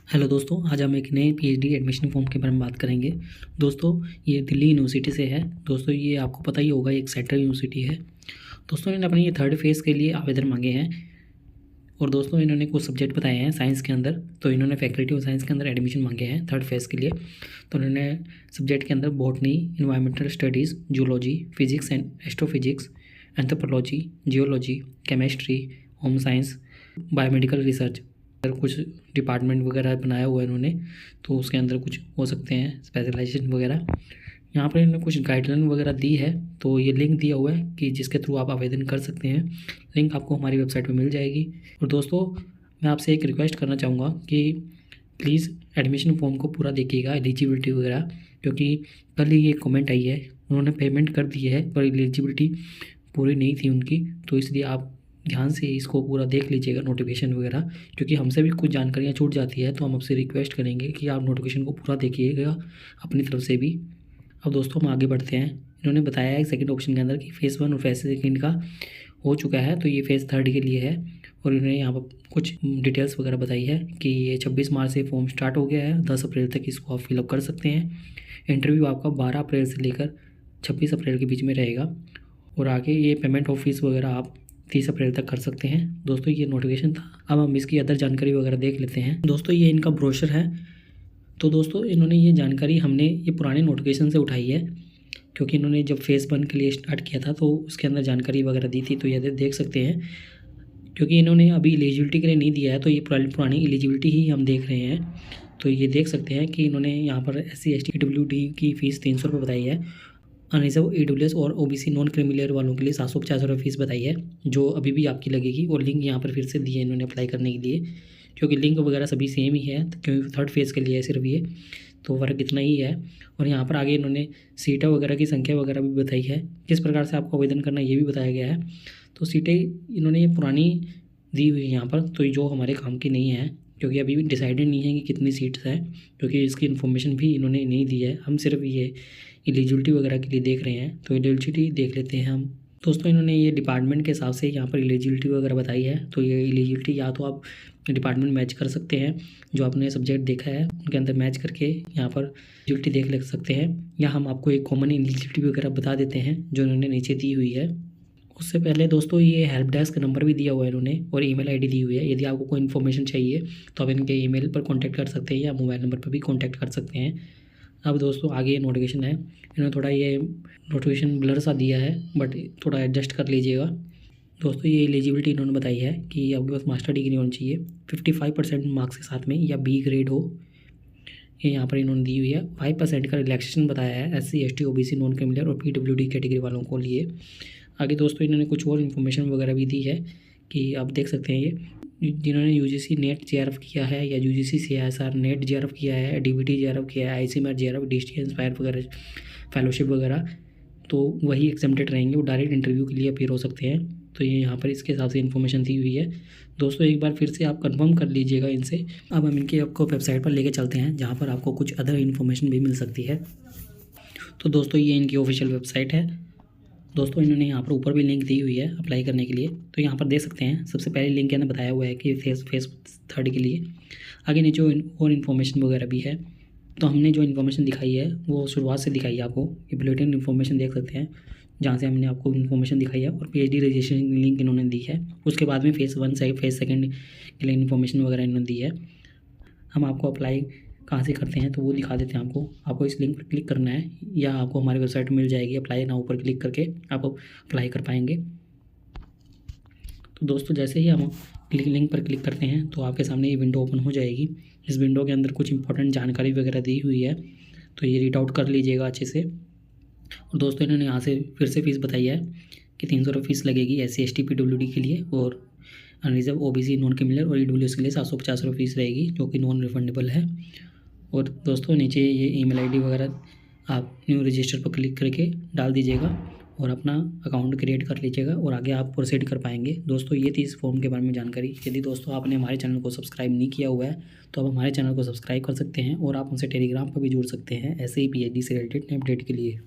Hello दोस्तों, आज हम एक नए पीएचडी एडमिशन फॉर्म के बारे में बात करेंगे। दोस्तों, ये दिल्ली यूनिवर्सिटी से है। दोस्तों, ये आपको पता ही होगा, एक सेंट्रल यूनिवर्सिटी है। दोस्तों, इन्होंने अपनी ये थर्ड फेज़ के लिए आवेदन मांगे हैं। और दोस्तों, इन्होंने कुछ सब्जेक्ट बताए हैं साइंस के अंदर। तो इन्होंने फैकल्टी ऑफ साइंस के अंदर एडमिशन मांगे हैं थर्ड फेज़ के लिए। तो इन्होंने सब्जेक्ट के अंदर botany, environmental studies, zoology, physics and astrophysics, anthropology, geology, chemistry, home science, biomedical research, अगर कुछ डिपार्टमेंट वगैरह बनाया हुआ है इन्होंने, तो उसके अंदर कुछ हो सकते हैं स्पेशलाइजेशन वगैरह। यहाँ पर इन्होंने कुछ गाइडलाइन वगैरह दी है। तो ये लिंक दिया हुआ है कि जिसके थ्रू आप आवेदन कर सकते हैं। लिंक आपको हमारी वेबसाइट पे मिल जाएगी। और दोस्तों, मैं आपसे एक रिक्वेस्ट करना चाहूँगा कि प्लीज़ एडमिशन फॉर्म को पूरा देखिएगा, एलिजिबिलिटी वगैरह, क्योंकि कल ही ये कमेंट आई है, उन्होंने पेमेंट कर दी है पर एलिजिबिलिटी पूरी नहीं थी उनकी। तो इसलिए आप ध्यान से इसको पूरा देख लीजिएगा, नोटिफिकेशन वगैरह, क्योंकि हमसे भी कुछ जानकारियाँ छूट जाती है। तो हम आपसे रिक्वेस्ट करेंगे कि आप नोटिफिकेशन को पूरा देखिएगा अपनी तरफ से भी। अब दोस्तों, हम आगे बढ़ते हैं। इन्होंने बताया है सेकंड ऑप्शन के अंदर कि फेज़ 1 और फेज़ सेकंड का हो चुका है, तो ये फेज़ थर्ड के लिए है। और इन्होंने यहाँ पर कुछ डिटेल्स वगैरह बताई है कि ये 26 मार्च से फॉर्म स्टार्ट हो गया है, 10 अप्रैल तक इसको आप फिलअप कर सकते हैं। इंटरव्यू आपका 12 अप्रैल से लेकर 26 अप्रैल के बीच में रहेगा। और आगे ये पेमेंट ऑफ फीस वगैरह आप 30 अप्रैल तक कर सकते हैं। दोस्तों, ये नोटिफिकेशन था। अब हम इसकी अदर जानकारी वगैरह देख लेते हैं। दोस्तों, ये इनका ब्रोशर है। तो दोस्तों, इन्होंने ये जानकारी हमने ये पुराने नोटिफिकेशन से उठाई है, क्योंकि इन्होंने जब फेज़ 1 के लिए स्टार्ट किया था तो उसके अंदर जानकारी वगैरह दी थी। तो ये देख सकते हैं, क्योंकि इन्होंने अभी एलिजिबिलिटी के लिए नहीं दिया है, तो ये पुरानी एलिजिबिलिटी ही हम देख रहे हैं। तो ये देख सकते हैं कि इन्होंने यहाँ पर SC ST PWD की फ़ीस 300 रुपये बताई है। अनरिजर्व EWS और OBC नॉन क्रीमिलियर वालों के लिए 750 रुपये फ़ीस बताई है, जो अभी भी आपकी लगेगी। और लिंक यहाँ पर फिर से दिए इन्होंने अप्लाई करने के लिए, क्योंकि लिंक वगैरह सभी सेम ही है, क्योंकि थर्ड फेज़ के लिए है सिर्फ ये, तो फ़र्क इतना ही है। और यहाँ पर आगे इन्होंने सीटें वगैरह की संख्या वगैरह भी बताई है, किस प्रकार से आपको आवेदन करना है ये भी बताया गया है। तो सीटें इन्होंने ये पुरानी दी हुई है यहाँ पर, तो जो हमारे काम की नहीं है, क्योंकि अभी भी डिसाइडेड नहीं है कि कितनी सीट्स हैं, क्योंकि इसकी इन्फॉर्मेशन भी इन्होंने नहीं दी है। हम सिर्फ ये एलिजिबिलिटी वगैरह के लिए देख रहे हैं, तो एलिजिबिलिटी देख लेते हैं हम। दोस्तों, इन्होंने ये डिपार्टमेंट के हिसाब से यहाँ पर एलिजिबिलिटी वगैरह बताई है। तो ये एलिजिबिलिटी या तो आप डिपार्टमेंट मैच कर सकते हैं, जो आपने सब्जेक्ट देखा है उनके अंदर मैच करके यहाँ पर एलिजिबिलिटी देख ले सकते हैं, या हम आपको एक कॉमन एलिजिबिलिटी वगैरह बता देते हैं जो इन्होंने नीचे दी हुई है। उससे पहले दोस्तों, ये हेल्प डेस्क नंबर भी दिया हुआ है इन्होंने, और ईमेल आईडी दी हुई है। यदि आपको कोई इन्फॉर्मेशन चाहिए तो आप इनके ईमेल पर कांटेक्ट कर सकते हैं या मोबाइल नंबर पर भी कांटेक्ट कर सकते हैं। अब दोस्तों, आगे नोटिफिकेशन है। इन्होंने थोड़ा ये नोटिफिकेशन ब्लर सा दिया है, बट थोड़ा एडजस्ट कर लीजिएगा। दोस्तों, ये एलिजिबिलिटी इन्होंने बताई है कि आपके पास मास्टर डिग्री होनी चाहिए 55% मार्क्स के साथ में, या B ग्रेड हो, ये यहाँ पर इन्होंने दी हुई है। 5% का रिलैक्सेशन बताया है SC ST OBC non creamy layer और PWD कैटेगरी वालों को लिए। आगे दोस्तों, इन्होंने कुछ और इन्फॉर्मेशन वगैरह भी दी है कि आप देख सकते हैं, ये जिन्होंने UGC नेट JRF किया है, या UGC CSR नेट JRF किया है, DBT JRF किया है, ICMR JRF, DST इंस्पायर वगैरह फेलोशिप वगैरह, तो वही एग्जाम्प्टेड रहेंगे, वो डायरेक्ट इंटरव्यू के लिए अपीयर हो सकते हैं। तो ये यहाँ पर इसके हिसाब से इन्फॉर्मेशन दी हुई है। दोस्तों, एक बार फिर से आप कंफर्म कर लीजिएगा इनसे। अब हम इनके आपको वेबसाइट पर लेके चलते हैं, जहाँ पर आपको कुछ अदर इन्फॉर्मेशन भी मिल सकती है। तो दोस्तों, ये इनकी ऑफिशियल वेबसाइट है। दोस्तों, इन्होंने यहाँ पर ऊपर भी लिंक दी हुई है अप्लाई करने के लिए, तो यहाँ पर देख सकते हैं। सबसे पहले लिंक के अंदर बताया हुआ है कि फेज़ थर्ड के लिए। आगे नीचे और इन्फॉर्मेशन वगैरह भी है। तो हमने जो इन्फॉर्मेशन दिखाई है वो शुरुआत से दिखाई है आपको। ये बुलेटिन इन्फॉर्मेशन देख सकते हैं, जहाँ से हमने आपको इन्फॉर्मेशन दिखाई है, और PhD रजिस्ट्रेशन की लिंक इन्होंने दी है। उसके बाद में फेज़ 1 से फेज़ सेकंड के लिए इन्फॉर्मेशन वगैरह इन्होंने दी है। हम आपको अप्लाई कहाँ से करते हैं तो वो दिखा देते हैं आपको इस लिंक पर क्लिक करना है, या आपको हमारी वेबसाइट में मिल जाएगी अप्लाई नाउ पर क्लिक करके आप अप्लाई कर पाएंगे। तो दोस्तों, जैसे ही हम लिंक पर क्लिक करते हैं तो आपके सामने ये विंडो ओपन हो जाएगी। इस विंडो के अंदर कुछ इंपॉर्टेंट जानकारी वगैरह दी हुई है, तो ये रीड आउट कर लीजिएगा अच्छे से। और दोस्तों, इन्होंने यहाँ से फिर से फ़ीस बताई है कि 300 रुपये फ़ीस लगेगी SC ST PWD के लिए, और अनरिजर्व OBC नॉन क्रिमिलियर और EWS के लिए 750 रुपये फ़ीस रहेगी, जो कि नॉन रिफंडेबल है। और दोस्तों, नीचे ये ईमेल आईडी वगैरह आप न्यू रजिस्टर पर क्लिक करके डाल दीजिएगा और अपना अकाउंट क्रिएट कर लीजिएगा, और आगे आप प्रोसीड कर पाएंगे। दोस्तों, ये थी इस फॉर्म के बारे में जानकारी। यदि दोस्तों आपने हमारे चैनल को सब्सक्राइब नहीं किया हुआ है तो आप हमारे चैनल को सब्सक्राइब कर सकते हैं, और आप हमसे टेलीग्राम पर भी जुड़ सकते हैं ऐसे ही PhD से रिलेटेड अपडेट के लिए।